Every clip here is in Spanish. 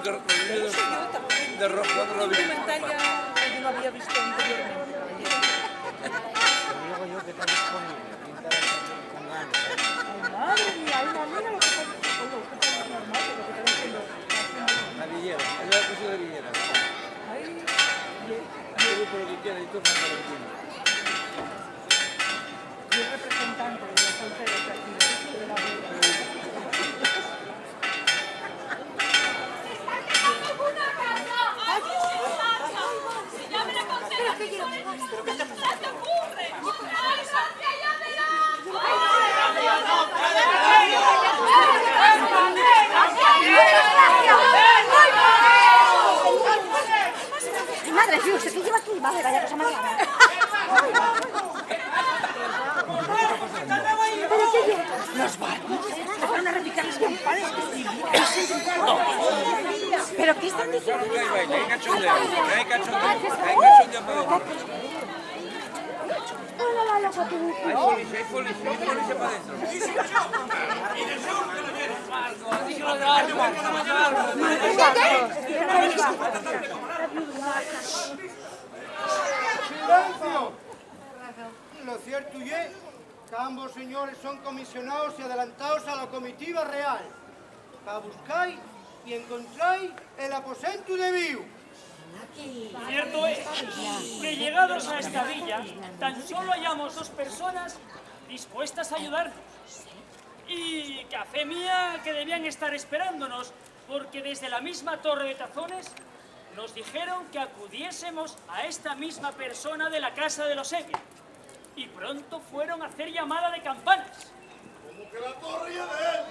de Juan Rodríguez. Documentaria que yo no había visto anteriormente. Digo yo que está disponible, pinta con ganas. Ay, madre mía, hay una mina lo que pasa. Oye, usted está normal, lo que está diciendo. La Villera, allá la cosa de Villera. Ay, Yo por lo que quiera y tú manda lo que quieras. y el representante de los solteros de aquí, de la Madre, Dios, ¿qué lleva aquí? Madre, vaya cosa más rara. ¿Pero qué lleva? Los barcos. Se fueron a repicar las campanas. ¿Pero qué están diciendo? Hay baile, hay cachondeo, hay cachondeo para adentro. Hola, la loca, tú. Hay policía para adentro. ¡Silencio! Lo cierto es que ambos señores son comisionados y adelantados a la comitiva real para buscar y encontrar el aposento de Viu. Cierto es que llegados a esta villa, tan solo hallamos 2 personas dispuestas a ayudarnos. Y que a fe mía que debían estar esperándonos, porque desde la misma Torre de Tazones nos dijeron que acudiésemos a esta misma persona de la casa de los Evia. Y pronto fueron a hacer llamada de campanas. Como que la torre ya de él.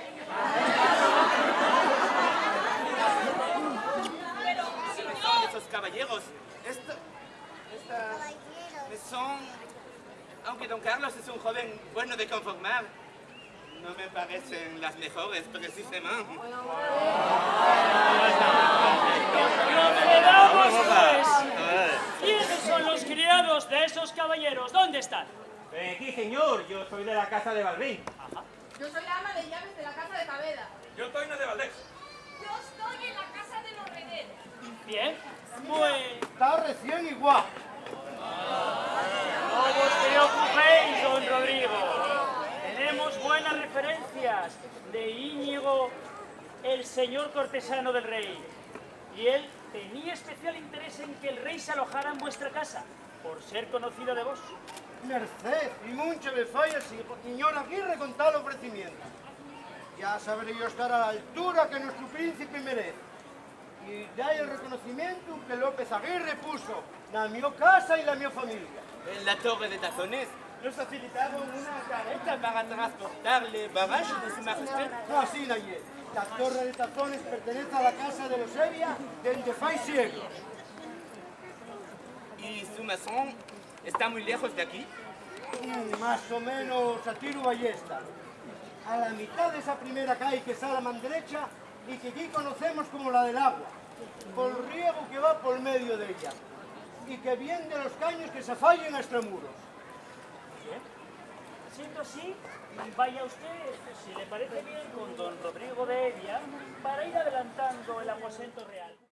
Pero, señor, esos caballeros, son... Aunque don Carlos es un joven bueno de conformar, no me parecen las mejores, precisamente. ¡Procedamos, pues! ¿Quiénes son los criados de esos caballeros? ¿Dónde están? Aquí, señor, yo soy de la casa de Balbín. Yo soy la ama de llaves de la casa de Cabeda. Yo estoy en el de Valdés. Yo estoy en la casa de los Rederos. Bien, pues... Está recién igual. No os preocupéis, don Rodrigo. Tenemos buenas referencias de Íñigo, el señor cortesano del rey. Y él tenía especial interés en que el rey se alojara en vuestra casa, por ser conocido de vos. Merced y mucho me falla, señor Aguirre, con tal ofrecimiento. Ya sabré yo estar a la altura que nuestro príncipe merece. Y ya el reconocimiento que López Aguirre puso la mi casa y la mi familia. En la Torre de Tazones nos facilitaron una carreta para transportarle bagaje de su majestad. Así, Nayel. La Torre de Tazones pertenece a la casa de los Evia desde fai siglos. ¿Y su masón está muy lejos de aquí? Más o menos a tiro ballesta. A la mitad de esa primera calle que sale a mano derecha y que aquí conocemos como la del agua, por el riego que va por medio de ella y que viene de los caños que se fallen a extramuros. Bien. Siendo así, vaya usted, si le parece bien, con don Rodrigo de Evia, para ir adelantando el aposento real.